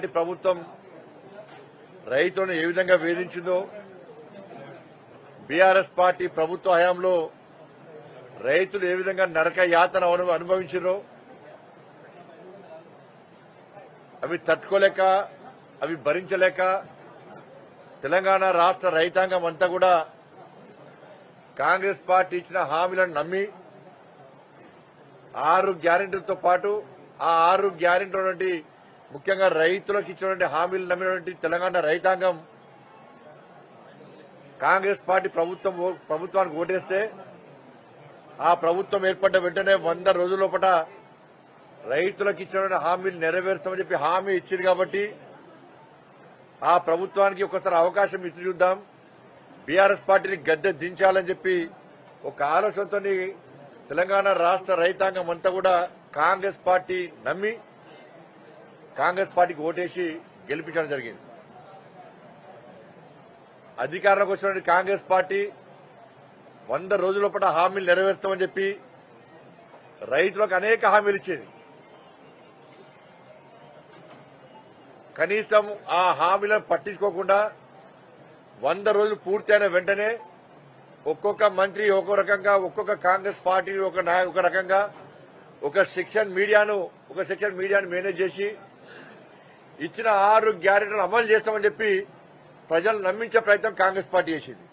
ప్రభుత్వం రైతులను ఏ విధంగా వేధించిందో బీఆర్ఎస్ పార్టీ ప్రభుత్వ హయాంలో రైతులు ఏ విధంగా నరక యాతన అనుభవించారో అవి తట్టుకోలేక అవి భరించలేక తెలంగాణ రాష్ట్ర రైతాంగం అంతా కూడా కాంగ్రెస్ పార్టీ ఇచ్చిన హామీలను నమ్మి 6 గ్యారెంటీలతో పాటు ఆ 6 గ్యారెంటీ ముఖ్యంగా రైతులకు ఇచ్చినటువంటి హామీలు నమ్మినటువంటి తెలంగాణ రైతాంగం కాంగ్రెస్ పార్టీ ప్రభుత్వానికి ఓటేస్తే ఆ ప్రభుత్వం ఏర్పడ్డ వెంటనే 100 రోజుల లోపల రైతులకు ఇచ్చినటువంటి హామీలు నెరవేరుస్తామని చెప్పి హామీ ఇచ్చింది కాబట్టి ఆ ప్రభుత్వానికి ఒకసారి అవకాశం ఇచ్చి చూద్దాం, బీఆర్ఎస్ పార్టీని గద్దె దించాలని చెప్పి ఒక ఆలోచనతో తెలంగాణ రాష్ట్ర రైతాంగం అంతా కూడా కాంగ్రెస్ పార్టీ నమ్మి కాంగ్రెస్ పార్టీకి ఓటేసి గెలిపించడం జరిగింది. అధికారంలోకి వచ్చినటువంటి కాంగ్రెస్ పార్టీ 100 రోజుల లోపల హామీలు నెరవేర్స్తామని చెప్పి రైతులకు అనేక హామీలు ఇచ్చేది. కనీసం ఆ హామీలను పట్టించుకోకుండా 100 రోజులు పూర్తయిన వెంటనే ఒక్కొక్క మంత్రి ఒక్కో రకంగా, ఒక్కొక్క కాంగ్రెస్ పార్టీ ఒక రకంగా ఒక సెక్షన్ మీడియాను మేనేజ్ చేసి ఇచ్చిన 6 గ్యారెంటీలు అమలు చేస్తామని చెప్పి ప్రజలు నమ్మించే ప్రయత్నం కాంగ్రెస్ పార్టీ చేసింది.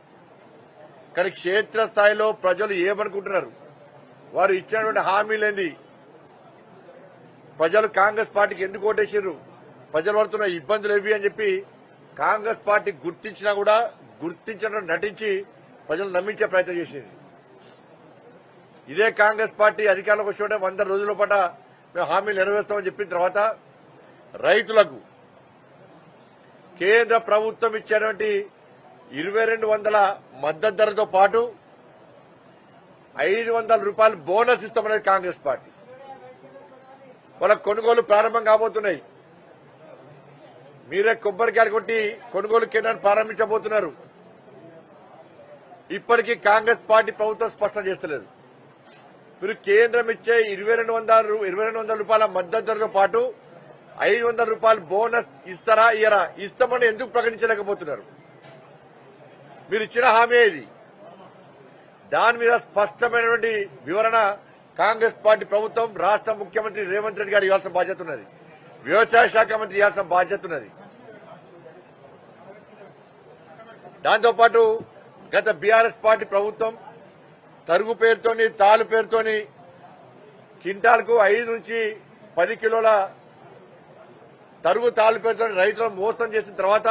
కానీ క్షేత్రస్థాయిలో ప్రజలు ఏమనుకుంటున్నారు, వారు ఇచ్చినటువంటి హామీలేంది, ప్రజలు కాంగ్రెస్ పార్టీకి ఎందుకు ఓటేసారు, ప్రజలు పడుతున్న ఇబ్బందులు ఏవి అని చెప్పి కాంగ్రెస్ పార్టీ గుర్తించినా కూడా గుర్తించడం నటించి ప్రజలు నమ్మించే ప్రయత్నం చేసేది. ఇదే కాంగ్రెస్ పార్టీ అధికారంలోకి వచ్చిన 100 రోజుల పాటు మేము హామీలు నెరవేరుస్తామని చెప్పిన తర్వాత రైతులకు కేంద్ర ప్రభుత్వం ఇచ్చేటువంటి 2200 మద్దతు ధరతో పాటు 500 రూపాయలు బోనస్ ఇస్తామనేది కాంగ్రెస్ పార్టీ. వాళ్ళ కొనుగోలు ప్రారంభం కాబోతున్నాయి. మీరే కొబ్బరికాయలు కొట్టి కొనుగోలు కేంద్రాన్ని ప్రారంభించబోతున్నారు. ఇప్పటికీ కాంగ్రెస్ పార్టీ ప్రభుత్వం స్పష్టం చేస్తలేదు. మీరు కేంద్రం ఇచ్చే 2200 రూపాయల మద్దతు ధరతో పాటు 500 రూపాయలు బోనస్ ఇస్తారా ఇయ్యరా, ఇస్తామని ఎందుకు ప్రకటించలేకపోతున్నారు? మీరు ఇచ్చిన హామీ ఇది. దాని మీద స్పష్టమైనటువంటి వివరణ కాంగ్రెస్ పార్టీ ప్రభుత్వం, రాష్ట్ర ముఖ్యమంత్రి రేవంత్ రెడ్డి గారు ఇవ్వాల్సిన బాధ్యత ఉన్నది. వ్యవసాయ శాఖ మంత్రి ఇవ్వాల్సిన బాధ్యత ఉన్నది. దాంతోపాటు గత బీఆర్ఎస్ పార్టీ ప్రభుత్వం తరుగు పేరుతోని, తాలు పేరుతోని క్వింటాల్కు 5 నుంచి 10 కిలోల తరుగు తాలు పేరుతో రైతులను మోసం చేసిన తర్వాత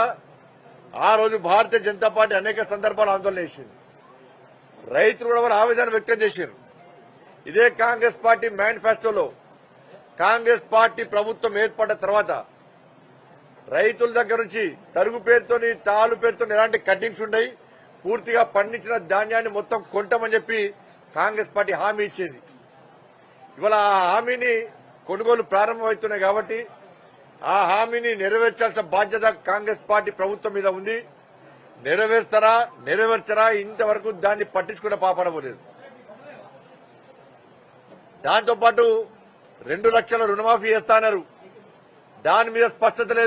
ఆ రోజు భారతీయ జనతా పార్టీ అనేక సందర్భాలు ఆందోళన చేసింది. రైతులు కూడా వారు ఆవేదన వ్యక్తం చేశారు. ఇదే కాంగ్రెస్ పార్టీ మేనిఫెస్టోలో కాంగ్రెస్ పార్టీ ప్రభుత్వం ఏర్పడ్డ తర్వాత రైతుల దగ్గర నుంచి తరుగు పేరుతోని, తాలు పేరుతోని ఎలాంటి కట్టింగ్స్ ఉన్నాయి, పూర్తిగా పండించిన ధాన్యాన్ని మొత్తం కొంటామని చెప్పి కాంగ్రెస్ పార్టీ హామీ ఇచ్చేది. ఇవాళ ఆ హామీని కొనుగోలు ప్రారంభమవుతున్నాయి కాబట్టి ఆ హామీని నెరవేర్చాల్సిన బాధ్యత కాంగ్రెస్ పార్టీ ప్రభుత్వం మీద ఉంది. నెరవేర్చరా ఇంతవరకు దాన్ని పట్టించుకున్న పాపనలేదు. దాంతోపాటు 2 లక్షల రుణమాఫీ చేస్తాన్నారు. దాని మీద స్పష్టత లేదు.